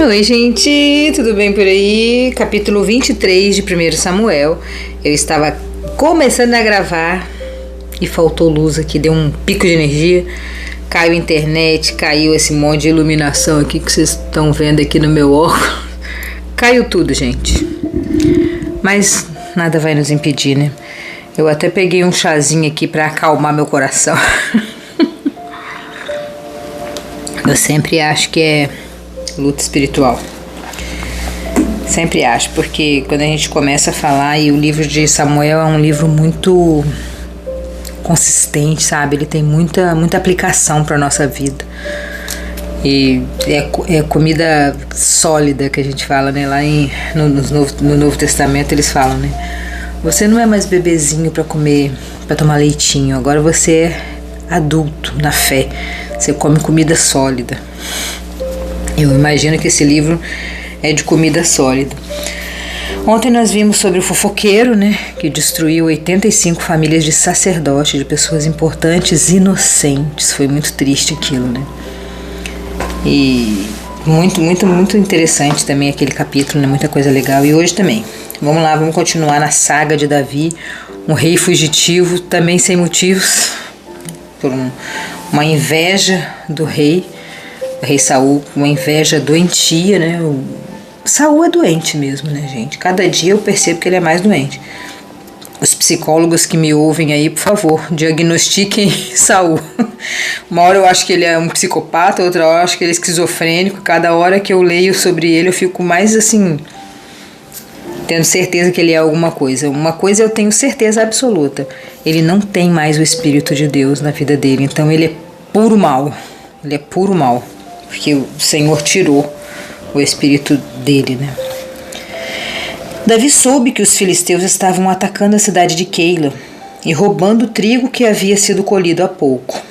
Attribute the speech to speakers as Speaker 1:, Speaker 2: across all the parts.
Speaker 1: Oi, gente, tudo bem por aí? Capítulo 23 de 1 Samuel. Eu estava começando a gravar e faltou luz aqui, deu um pico de energia. Caiu a internet, caiu esse monte de iluminação aqui que vocês estão vendo aqui no meu óculos. Caiu tudo, gente. Mas nada vai nos impedir, né? Eu até peguei um chazinho aqui para acalmar meu coração. Eu sempre acho que é luta espiritual. Sempre acho, porque quando a gente começa a falar, e o livro de Samuel é um livro muito consistente, sabe? Ele tem muita aplicação para nossa vida. E é comida sólida que a gente fala, né? Lá no Novo Testamento eles falam, né? Você não é mais bebezinho para comer, para tomar leitinho. Agora você é adulto na fé. Você come comida sólida. Eu imagino que esse livro é de comida sólida. Ontem nós vimos sobre o fofoqueiro, né, que destruiu 85 famílias de sacerdotes, de pessoas importantes, inocentes. Foi muito triste aquilo, né? E muito interessante também aquele capítulo, né? Muita coisa legal. E hoje também. Vamos lá, vamos continuar na saga de Davi, um rei fugitivo, também sem motivos, por uma inveja do rei Saul, uma inveja doentia, né? Saul é doente mesmo, né, gente? Cada dia eu percebo que ele é mais doente. Os psicólogos que me ouvem aí, por favor, diagnostiquem Saul. Uma hora eu acho que ele é um psicopata, outra hora eu acho que ele é esquizofrênico. Cada hora que eu leio sobre ele eu fico mais assim, tendo certeza que ele é alguma coisa. Uma coisa eu tenho certeza absoluta: ele não tem mais o Espírito de Deus na vida dele. Então ele é puro mal. Ele é puro mal, porque o Senhor tirou o espírito dele, né? Davi soube que os filisteus estavam atacando a cidade de Keila e roubando o trigo que havia sido colhido há pouco.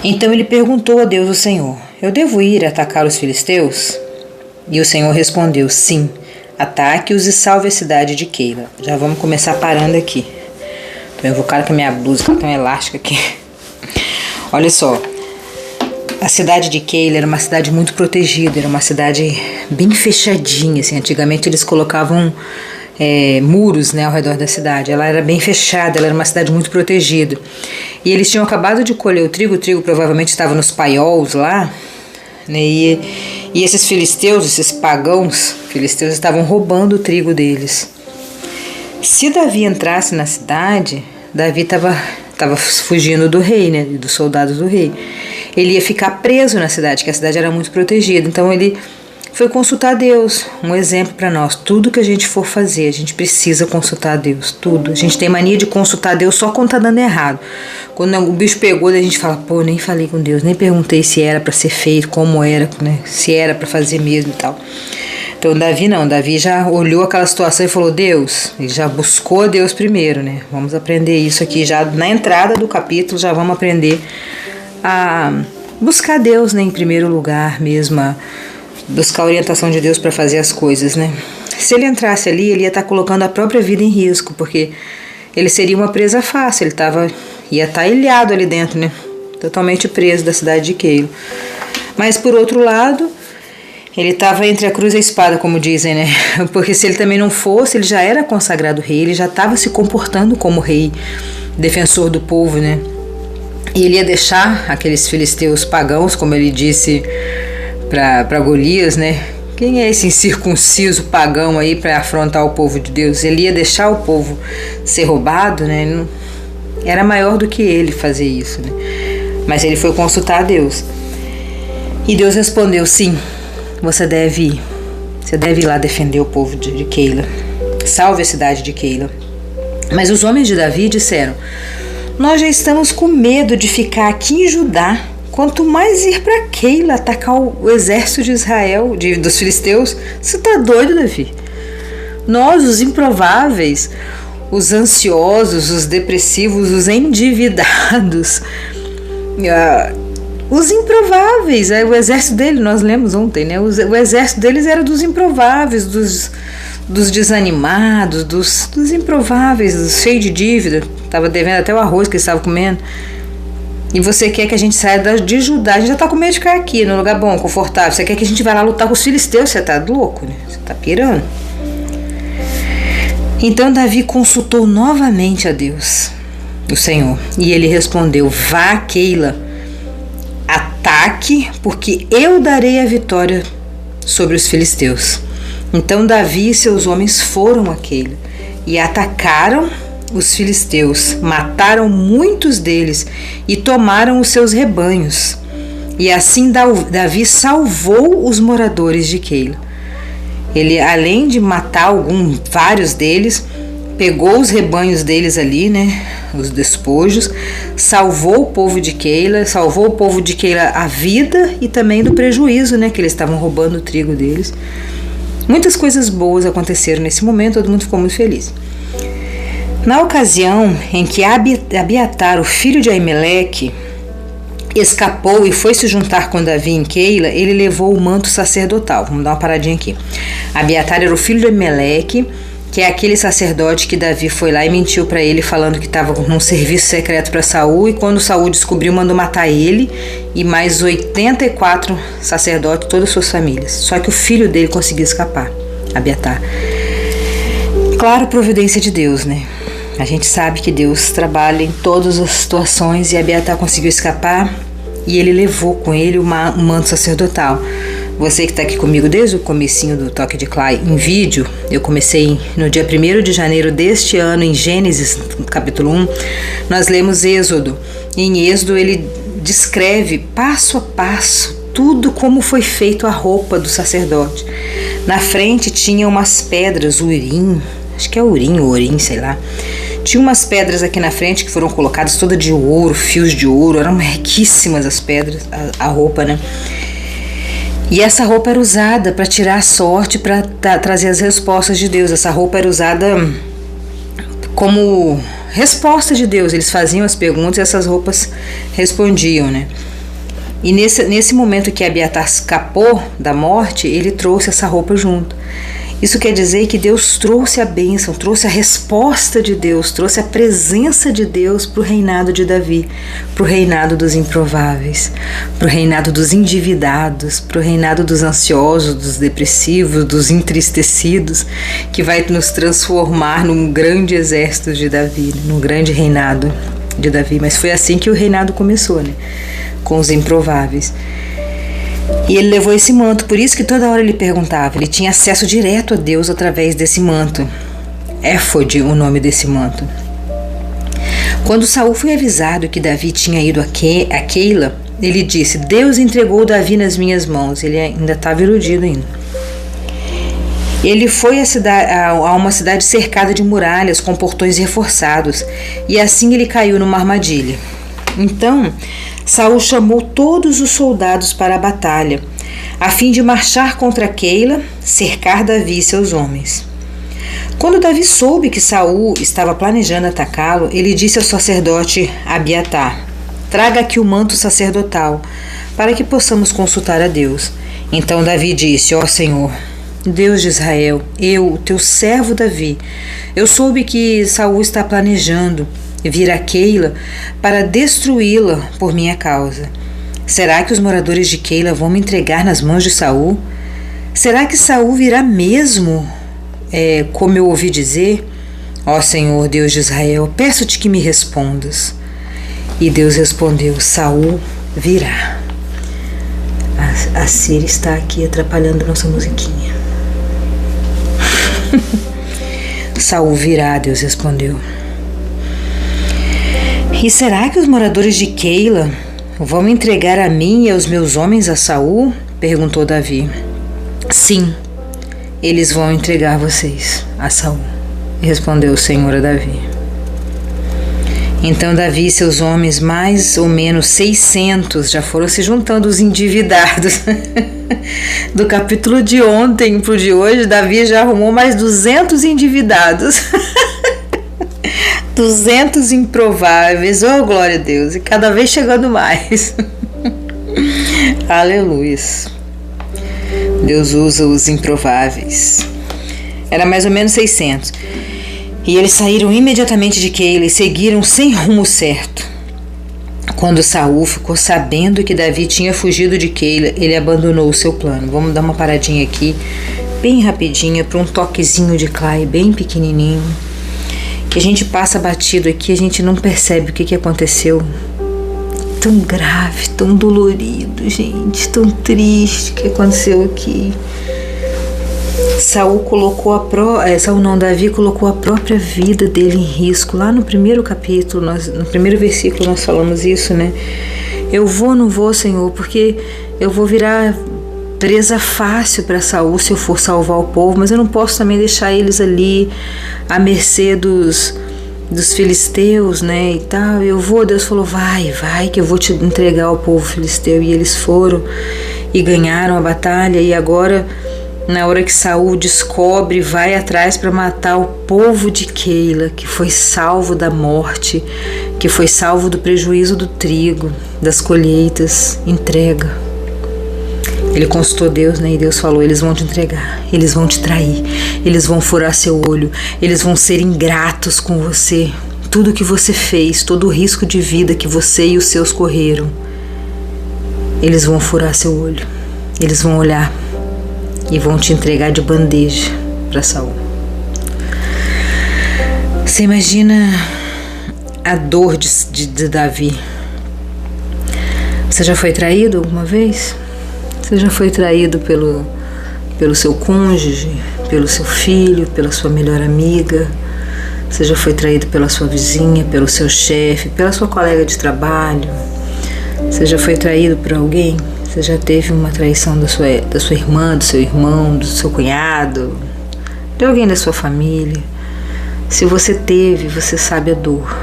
Speaker 1: Então ele perguntou a Deus, o Senhor: eu devo ir atacar os filisteus? E o Senhor respondeu: sim, ataque-os e salve a cidade de Keila. Já vamos começar parando aqui. Tô invocado com a minha blusa, que tá tão elástica aqui. Olha só, a cidade de Keila era uma cidade muito protegida, era uma cidade bem fechadinha, assim. Antigamente eles colocavam muros, né, ao redor da cidade. Ela era bem fechada, ela era uma cidade muito protegida. E eles tinham acabado de colher o trigo provavelmente estava nos paiols lá, né, e esses filisteus, esses pagãos filisteus estavam roubando o trigo deles. Se Davi entrasse na cidade, Davi estava fugindo do rei, né, dos soldados do rei. Ele ia ficar preso na cidade, que a cidade era muito protegida. Então ele foi consultar Deus. Um exemplo para nós: tudo que a gente for fazer, a gente precisa consultar Deus, tudo. A gente tem mania de consultar Deus só quando tá dando errado. Quando o bicho pegou, a gente fala: pô, nem falei com Deus, nem perguntei se era para ser feito, como era, né, se era para fazer mesmo e tal. Então Davi não, Davi já olhou aquela situação e falou: Deus, ele já buscou a Deus primeiro, né? Vamos aprender isso aqui já na entrada do capítulo, já vamos aprender a buscar Deus, né, em primeiro lugar mesmo, a buscar a orientação de Deus para fazer as coisas, né? Se ele entrasse ali, ele ia estar colocando a própria vida em risco, porque ele seria uma presa fácil, ia estar ilhado ali dentro, né? Totalmente preso da cidade de Keila. Mas por outro lado, ele estava entre a cruz e a espada, como dizem, né? Porque se ele também não fosse, ele já era consagrado rei, ele já estava se comportando como rei, defensor do povo, né? E ele ia deixar aqueles filisteus pagãos, como ele disse para Golias, né? Quem é esse incircunciso pagão aí para afrontar o povo de Deus? Ele ia deixar o povo ser roubado, né? Era maior do que ele fazer isso, né? Mas ele foi consultar a Deus. E Deus respondeu: sim, você deve ir lá defender o povo de Keila. Salve a cidade de Keila. Mas os homens de Davi disseram: nós já estamos com medo de ficar aqui em Judá, quanto mais ir para Keila atacar o exército de Israel, dos filisteus. Você está doido, Davi? Nós, os improváveis, os ansiosos, os depressivos, os endividados, os improváveis, o exército dele, nós lemos ontem, né? O exército deles era dos improváveis, dos desanimados, dos improváveis, dos cheios de dívida. Estava devendo até o arroz que eles estavam comendo. E você quer que a gente saia de Judá? A gente já está com medo de ficar aqui, num lugar bom, confortável. Você quer que a gente vá lá lutar com os filisteus? Você está louco, né? Você está pirando. Então Davi consultou novamente a Deus, o Senhor, e ele respondeu: vá a Keila, ataque, porque eu darei a vitória sobre os filisteus. Então Davi e seus homens foram a Keila e atacaram os filisteus, mataram muitos deles e tomaram os seus rebanhos. E assim Davi salvou os moradores de Keila. Ele, além de matar vários deles, pegou os rebanhos deles ali, né, os despojos, salvou o povo de Keila, salvou o povo de Keila a vida e também do prejuízo, né, que eles estavam roubando o trigo deles. Muitas coisas boas aconteceram nesse momento, todo mundo ficou muito feliz. Na ocasião em que Abiatar, o filho de Aimeleque, escapou e foi se juntar com Davi em Keila, ele levou o manto sacerdotal. Vamos dar uma paradinha aqui. Abiatar era o filho de Aimeleque, que é aquele sacerdote que Davi foi lá e mentiu para ele, falando que estava num serviço secreto para Saul, e quando Saul descobriu, mandou matar ele e mais 84 sacerdotes, todas as suas famílias. Só que o filho dele conseguiu escapar, Abiatar. Claro, providência de Deus, né? A gente sabe que Deus trabalha em todas as situações, e Abiatar conseguiu escapar e ele levou com ele um manto sacerdotal. Você que está aqui comigo desde o comecinho do Toque de Clay em vídeo, eu comecei no dia 1º de janeiro deste ano, em Gênesis, capítulo 1, nós lemos Êxodo. E em Êxodo ele descreve passo a passo tudo como foi feito a roupa do sacerdote. Na frente tinha umas pedras, urim, acho que é urim, sei lá. Tinha umas pedras aqui na frente que foram colocadas todas de ouro, fios de ouro, eram riquíssimas as pedras, a roupa, né? E essa roupa era usada para tirar a sorte, para trazer as respostas de Deus. Essa roupa era usada como resposta de Deus. Eles faziam as perguntas e essas roupas respondiam, né? E nesse momento que Abiatar escapou da morte, ele trouxe essa roupa junto. Isso quer dizer que Deus trouxe a bênção, trouxe a resposta de Deus, trouxe a presença de Deus para o reinado de Davi, para o reinado dos improváveis, para o reinado dos endividados, para o reinado dos ansiosos, dos depressivos, dos entristecidos, que vai nos transformar num grande exército de Davi, num grande reinado de Davi. Mas foi assim que o reinado começou, né? Com os improváveis. E ele levou esse manto, por isso que toda hora ele perguntava, ele tinha acesso direto a Deus através desse manto. Éfode, o nome desse manto. Quando Saul foi avisado que Davi tinha ido a Keila, ele disse: Deus entregou Davi nas minhas mãos. Ele ainda estava iludido ainda. Ele foi a uma cidade cercada de muralhas com portões reforçados, e assim ele caiu numa armadilha. Então Saul chamou todos os soldados para a batalha, a fim de marchar contra Keila, cercar Davi e seus homens. Quando Davi soube que Saul estava planejando atacá-lo, ele disse ao sacerdote Abiatar: traga aqui o manto sacerdotal, para que possamos consultar a Deus. Então Davi disse: ó Senhor, Deus de Israel, eu, teu servo Davi, eu soube que Saul está planejando vir a Keila para destruí-la por minha causa. Será que os moradores de Keila vão me entregar nas mãos de Saul? Será que Saul virá mesmo, como eu ouvi dizer? Ó Senhor, Deus de Israel, peço-te que me respondas. E Deus respondeu: Saul virá. A Siri está aqui atrapalhando a nossa musiquinha. Saul virá, Deus respondeu. E será que os moradores de Keila vão entregar a mim e aos meus homens a Saul? Perguntou Davi. Sim, eles vão entregar vocês a Saul, respondeu o Senhor a Davi. Então Davi e seus homens, mais ou menos 600, já foram se juntando os endividados. Do capítulo de ontem para o de hoje, Davi já arrumou mais 200 endividados. 200 improváveis, oh glória a Deus, e cada vez chegando mais. Aleluia. Deus usa os improváveis. Era mais ou menos 600. E eles saíram imediatamente de Keila e seguiram sem rumo certo. Quando Saul ficou sabendo que Davi tinha fugido de Keila, ele abandonou o seu plano. Vamos dar uma paradinha aqui, bem rapidinha, para um toquezinho de Clay bem pequenininho, que a gente passa batido aqui, a gente não percebe o que aconteceu. Tão grave, tão dolorido, gente, tão triste que aconteceu aqui. Davi colocou a própria vida dele em risco. Lá no primeiro capítulo, no primeiro versículo nós falamos isso, né? Eu vou, não vou, Senhor, porque eu vou virar presa fácil para Saul se eu for salvar o povo, mas eu não posso também deixar eles ali à mercê dos filisteus, né, e tal. Eu vou, Deus falou, vai, que eu vou te entregar ao povo filisteu. E eles foram e ganharam a batalha. E agora, na hora que Saul descobre, vai atrás para matar o povo de Keila, que foi salvo da morte, que foi salvo do prejuízo do trigo, das colheitas, entrega. Ele consultou Deus, né? E Deus falou, eles vão te entregar, eles vão te trair, eles vão furar seu olho, eles vão ser ingratos com você. Tudo que você fez, todo o risco de vida que você e os seus correram, eles vão furar seu olho, eles vão olhar e vão te entregar de bandeja para Saul. Você imagina a dor de Davi. Você já foi traído alguma vez? Você já foi traído pelo seu cônjuge, pelo seu filho, pela sua melhor amiga? Você já foi traído pela sua vizinha, pelo seu chefe, pela sua colega de trabalho? Você já foi traído por alguém? Você já teve uma traição da sua irmã, do seu irmão, do seu cunhado, de alguém da sua família? Se você teve, você sabe a dor.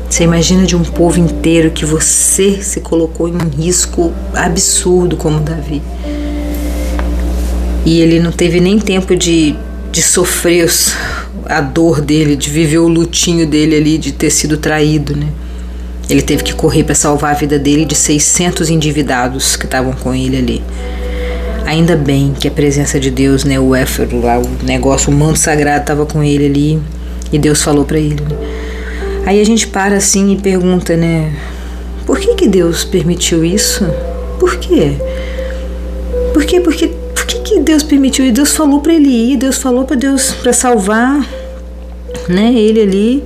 Speaker 1: Você imagina de um povo inteiro que você se colocou em um risco absurdo como Davi. E ele não teve nem tempo de sofrer a dor dele, de viver o lutinho dele ali, de ter sido traído, né? Ele teve que correr para salvar a vida dele de 600 endividados que estavam com ele ali. Ainda bem que a presença de Deus, né, o éfero lá, o negócio, o manto sagrado estava com ele ali, e Deus falou para ele, né? Aí a gente para assim e pergunta, né? Por que Deus permitiu isso? Por quê? Por que Deus permitiu? E Deus falou para ele ir, Deus falou para salvar, né? Ele ali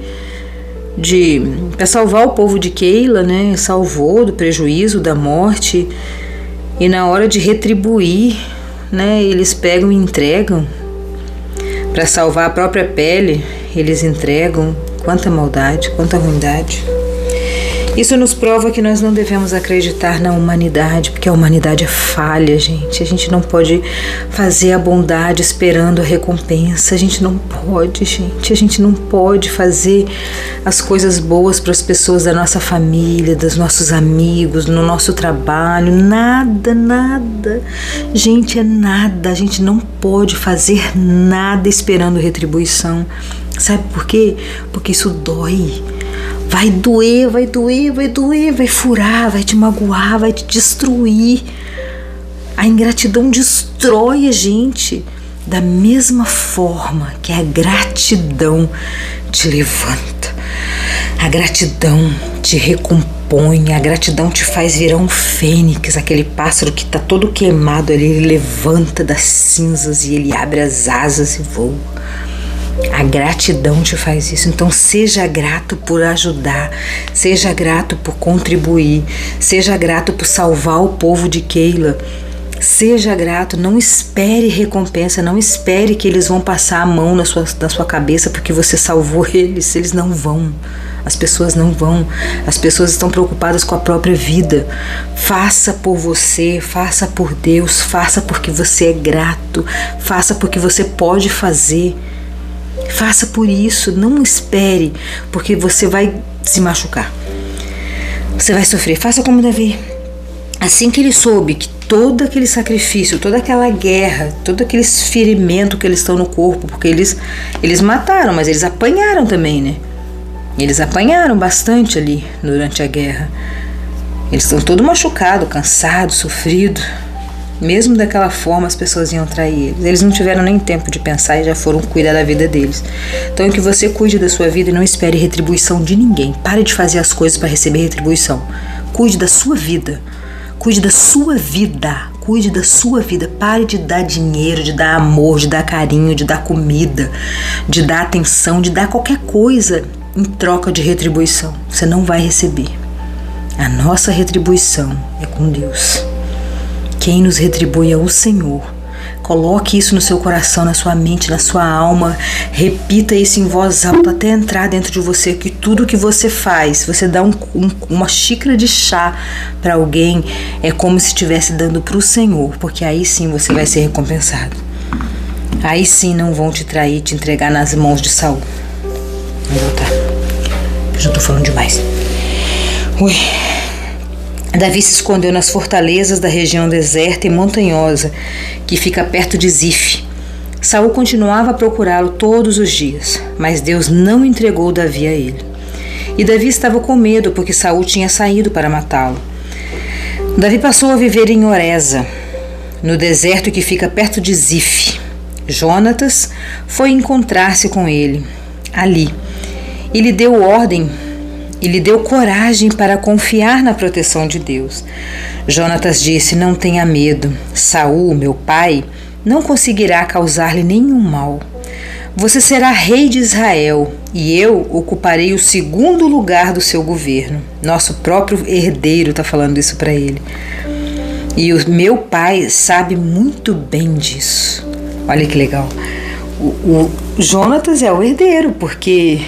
Speaker 1: para salvar o povo de Keila, né? Salvou do prejuízo, da morte. E na hora de retribuir, né? Eles pegam e entregam para salvar a própria pele. Eles entregam. Quanta maldade, quanta ruindade. Isso nos prova que nós não devemos acreditar na humanidade, porque a humanidade é falha, gente. A gente não pode fazer a bondade esperando a recompensa. A gente não pode, gente. A gente não pode fazer as coisas boas para as pessoas da nossa família, dos nossos amigos, no nosso trabalho. Nada, nada. Gente, é nada. A gente não pode fazer nada esperando retribuição. Sabe por quê? Porque isso dói. Vai doer, vai doer, vai doer, vai furar, vai te magoar, vai te destruir. A ingratidão destrói a gente. Da mesma forma que a gratidão te levanta. A gratidão te recompõe, a gratidão te faz virar um fênix, aquele pássaro que está todo queimado ali, ele levanta das cinzas e ele abre as asas e voa. A gratidão te faz isso. Então seja grato por ajudar, seja grato por contribuir, seja grato por salvar o povo de Keila. Seja grato, não espere recompensa, não espere que eles vão passar a mão na sua cabeça porque você salvou eles não vão. As pessoas não vão, as pessoas estão preocupadas com a própria vida. Faça por você, faça por Deus, faça porque você é grato, faça porque você pode fazer. Faça por isso, não espere, porque você vai se machucar. Você vai sofrer. Faça como Davi. Assim que ele soube que todo aquele sacrifício, toda aquela guerra, todo aquele ferimento que eles estão no corpo, porque eles mataram, mas eles apanharam também, né? Eles apanharam bastante ali durante a guerra. Eles estão todos machucados, cansados, sofridos. Mesmo daquela forma, as pessoas iam trair eles. Eles não tiveram nem tempo de pensar e já foram cuidar da vida deles. Então, que você cuide da sua vida e não espere retribuição de ninguém. Pare de fazer as coisas para receber retribuição. Cuide da sua vida. Cuide da sua vida. Cuide da sua vida. Pare de dar dinheiro, de dar amor, de dar carinho, de dar comida, de dar atenção, de dar qualquer coisa em troca de retribuição. Você não vai receber. A nossa retribuição é com Deus. Quem nos retribui é o Senhor. Coloque isso no seu coração, na sua mente, na sua alma. Repita isso em voz alta até entrar dentro de você, que tudo que você faz, você dá uma xícara de chá para alguém, é como se estivesse dando para o Senhor, porque aí sim você vai ser recompensado. Aí sim não vão te trair, te entregar nas mãos de Saul. Vamos voltar. Eu já estou falando demais. Ui. Davi se escondeu nas fortalezas da região deserta e montanhosa, que fica perto de Zif. Saul continuava a procurá-lo todos os dias, mas Deus não entregou Davi a ele. E Davi estava com medo, porque Saul tinha saído para matá-lo. Davi passou a viver em Oreza, no deserto que fica perto de Zif. Jonatas foi encontrar-se com ele ali e lhe deu ordem e lhe deu coragem para confiar na proteção de Deus. Jonatas disse: não tenha medo, Saul, meu pai, não conseguirá causar-lhe nenhum mal. Você será rei de Israel e eu ocuparei o segundo lugar do seu governo. Nosso próprio herdeiro está falando isso para ele. E o meu pai sabe muito bem disso. Olha que legal. O Jonatas é o herdeiro, porque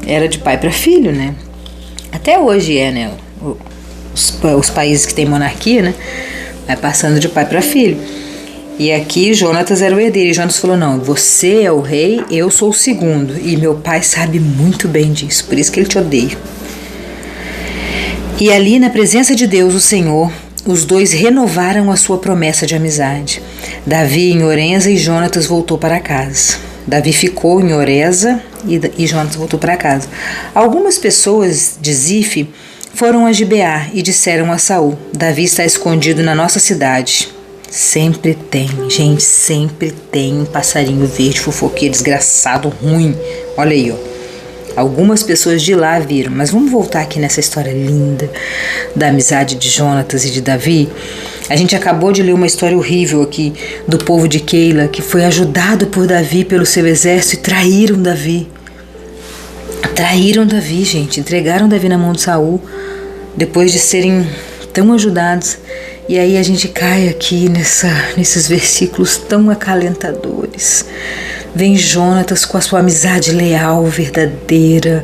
Speaker 1: era de pai para filho, né? Até hoje é, né? Os países que têm monarquia, né? Vai passando de pai para filho. E aqui Jonatas era o herdeiro. E Jonatas falou: não, você é o rei, eu sou o segundo. E meu pai sabe muito bem disso, por isso que ele te odeia. E ali, na presença de Deus, o Senhor, os dois renovaram a sua promessa de amizade. Davi em Oreza e Jonatas voltou para casa. Davi ficou em Oreza e Jonatas voltou para casa. Algumas pessoas de Zif foram a Gibeá e disseram a Saul: Davi está escondido na nossa cidade. Sempre tem, gente, sempre tem um passarinho verde, fofoqueiro, desgraçado, ruim. Olha aí, ó. Algumas pessoas de lá viram, mas vamos voltar aqui nessa história linda da amizade de Jonatas e de Davi. A gente acabou de ler uma história horrível aqui do povo de Keila, que foi ajudado por Davi, pelo seu exército, e traíram Davi. Traíram Davi, gente, entregaram Davi na mão de Saul, depois de serem tão ajudados. E aí a gente cai aqui nesses versículos tão acalentadores. Vem Jonatas com a sua amizade leal, verdadeira,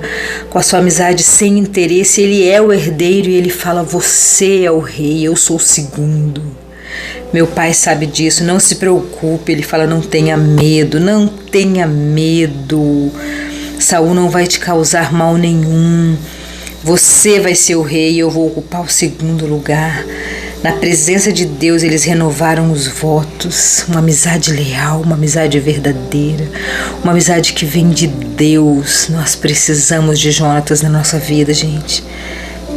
Speaker 1: com a sua amizade sem interesse. Ele é o herdeiro e ele fala: você é o rei, eu sou o segundo. Meu pai sabe disso, não se preocupe. Ele fala: não tenha medo, não tenha medo. Saul não vai te causar mal nenhum. Você vai ser o rei e eu vou ocupar o segundo lugar. Na presença de Deus, eles renovaram os votos, uma amizade leal, uma amizade verdadeira, uma amizade que vem de Deus. Nós precisamos de Jonatas na nossa vida, gente.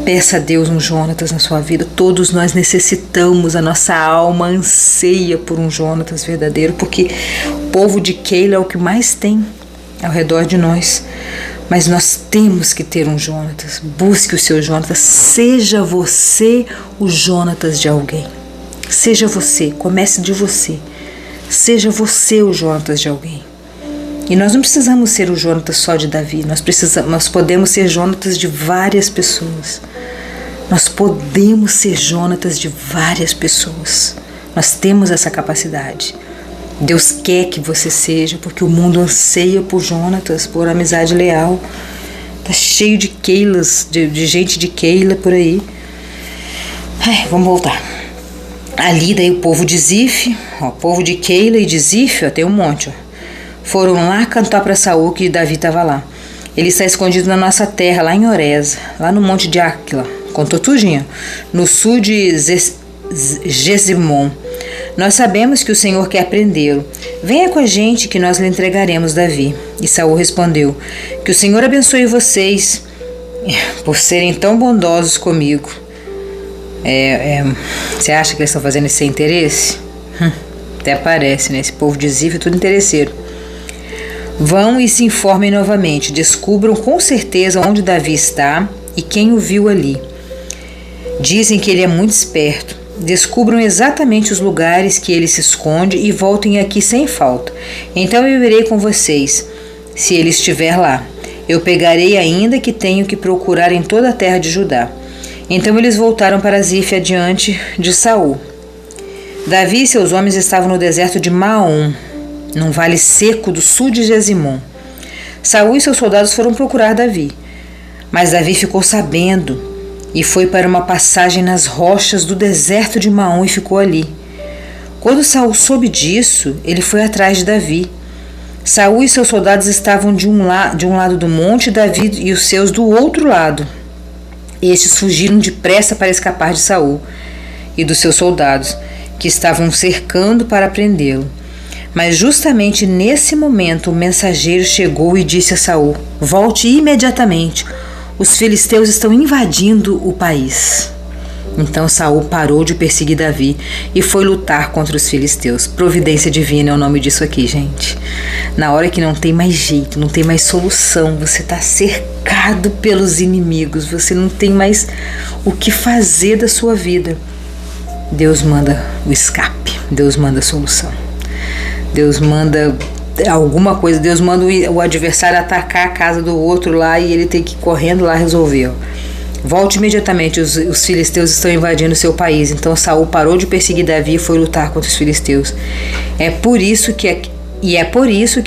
Speaker 1: Peça a Deus um Jonatas na sua vida. Todos nós necessitamos, a nossa alma anseia por um Jonatas verdadeiro, porque o povo de Keila é o que mais tem ao redor de nós. Mas nós temos que ter um Jonatas. Busque o seu Jonatas. Seja você o Jonatas de alguém. Seja você. Comece de você. Seja você o Jonatas de alguém. E nós não precisamos ser o Jonatas só de Davi. Nós podemos ser Jonatas de várias pessoas. Nós podemos ser Jonatas de várias pessoas. Nós temos essa capacidade. Deus quer que você seja, porque o mundo anseia por Jonatas, por amizade leal. Tá cheio de Keilas, de gente de Keila por aí. Vamos voltar. Ali daí o povo de Zif, o povo de Keila e de Zif, ó, tem um monte, ó, foram lá cantar para Saul que Davi estava lá. Ele está escondido na nossa terra, lá em Oreza, lá no monte de Áquila. Contou tudinho, no sul de Gesimon. Nós sabemos que o Senhor quer prendê-lo. Venha com a gente que nós lhe entregaremos Davi. E Saul respondeu: que o Senhor abençoe vocês por serem tão bondosos comigo. Você acha que eles estão fazendo isso sem interesse? Até parece, né? Esse povo de Zif é tudo interesseiro. Vão e se informem novamente. Descubram com certeza onde Davi está e quem o viu ali. Dizem que ele é muito esperto. Descubram exatamente os lugares que ele se esconde e voltem aqui sem falta. Então eu irei com vocês, se ele estiver lá. Eu pegarei ainda que tenho que procurar em toda a terra de Judá. Então eles voltaram para Zif adiante de Saul. Davi e seus homens estavam no deserto de Maom, num vale seco do sul de Gesimon. Saul e seus soldados foram procurar Davi, mas Davi ficou sabendo e foi para uma passagem nas rochas do deserto de Maom e ficou ali. Quando Saul soube disso, ele foi atrás de Davi. Saul e seus soldados estavam de um lado do monte, Davi e os seus do outro lado. Estes fugiram depressa para escapar de Saul e dos seus soldados, que estavam cercando para prendê-lo. Mas justamente nesse momento o mensageiro chegou e disse a Saul: volte imediatamente, os filisteus estão invadindo o país. Então Saul parou de perseguir Davi e foi lutar contra os filisteus. Providência divina é o nome disso aqui, gente. Na hora que não tem mais jeito, não tem mais solução, você está cercado pelos inimigos, você não tem mais o que fazer da sua vida. Deus manda o escape, Deus manda a solução. Deus manda alguma coisa, Deus manda o adversário atacar a casa do outro lá e ele tem que ir correndo lá resolver. Volte imediatamente, os filisteus estão invadindo seu país. Então Saul parou de perseguir Davi e foi lutar contra os filisteus. É por isso que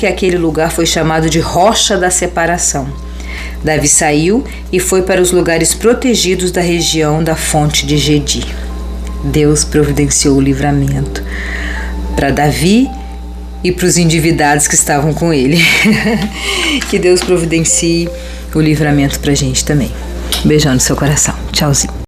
Speaker 1: aquele lugar foi chamado de Rocha da Separação. Davi saiu e foi para os lugares protegidos da região da fonte de Gedi. Deus providenciou o livramento para Davi e para os endividados que estavam com ele. Que Deus providencie o livramento para a gente também. Beijão no seu coração. Tchauzinho.